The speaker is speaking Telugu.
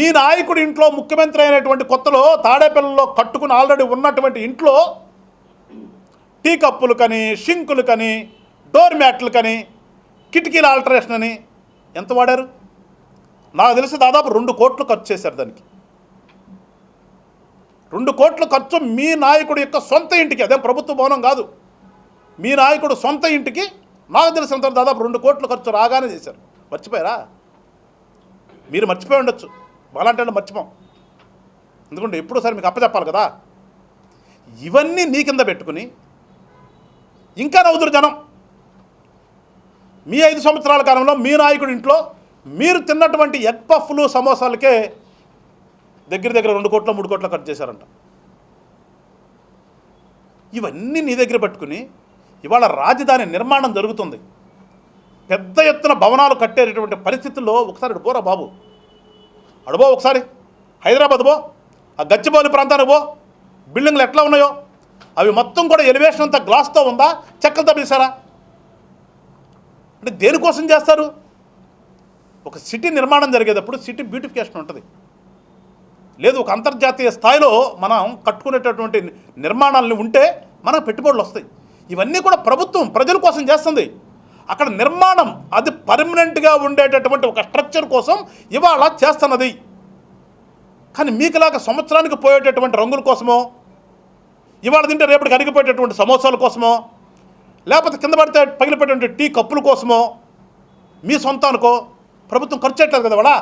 ఈ నాయకుడి ఇంట్లో ముఖ్యమంత్రి అయినటువంటి కొత్తలో తాడేపల్లిలో కట్టుకుని ఆల్రెడీ ఉన్నటువంటి ఇంట్లో టీ కప్పులు కని, షింకులు కని, డోర్ మ్యాట్లు కని, కిటికీల ఆల్టరేషన్ అని ఎంత వాడారు? నాకు తెలిసి దాదాపు 2 కోట్లు ఖర్చు చేశారు దానికి. 2 కోట్ల ఖర్చు మీ నాయకుడి యొక్క సొంత ఇంటికి, అదే ప్రభుత్వ భవనం కాదు, మీ నాయకుడు సొంత ఇంటికి నాకు తెలిసినంత దాదాపు 2 కోట్ల ఖర్చు రాగానే చేశారు. మర్చిపోయారా? మీరు మర్చిపోయి ఉండొచ్చు, అలాంటి మర్చిపోం. ఎందుకంటే ఎప్పుడో సరే మీకు అప్పచెప్పాలి కదా. ఇవన్నీ నీ కింద పెట్టుకుని ఇంకా నవ్వుతురు జనం. మీ 5 సంవత్సరాల కాలంలో మీ నాయకుడి ఇంట్లో మీరు తిన్నటువంటి ఎగ్ పఫ్లు, సమోసాలకే దగ్గర 2 కోట్ల 3 కోట్ల ఖర్చు చేశారంట. ఇవన్నీ నీ దగ్గర పెట్టుకుని ఇవాళ రాజధాని నిర్మాణం జరుగుతుంది. పెద్ద ఎత్తున భవనాలు కట్టేటటువంటి పరిస్థితుల్లో ఒకసారి పోరా బాబు, అడుబో, ఒకసారి హైదరాబాద్ పో, ఆ గచ్చిబౌలి ప్రాంతానికి పో, బిల్డింగ్లు ఎట్లా ఉన్నాయో అవి మొత్తం కూడా ఎలివేషన్ అంతా గ్లాస్తో ఉందా, చెక్కలతో వేసారా? అంటే దేనికోసం చేస్తారు? ఒక సిటీ నిర్మాణం జరిగేటప్పుడు సిటీ బ్యూటిఫికేషన్ ఉంటుంది. లేదు, ఒక అంతర్జాతీయ స్థాయిలో మనం కట్టుకునేటటువంటి నిర్మాణాలను ఉంటే మనకు పెట్టుబడులు వస్తాయి. ఇవన్నీ కూడా ప్రభుత్వం ప్రజల కోసం చేస్తుంది. అక్కడ నిర్మాణం అది పర్మనెంట్గా ఉండేటటువంటి ఒక స్ట్రక్చర్ కోసం ఇవాళ చేస్తున్నది. కానీ మీకులాగా సంవత్సరానికి పోయేటటువంటి రంగుల కోసమో, ఇవాళ తింటే రేపటికి అరిగిపోయేటటువంటి సమోసాల కోసమో, లేకపోతే కింద పడితే పగిలిపోయేటువంటి టీ కప్పుల కోసమో, మీ సొంతానికో ప్రభుత్వం ఖర్చు చేయట్లేదు కదా. వాళ్ళ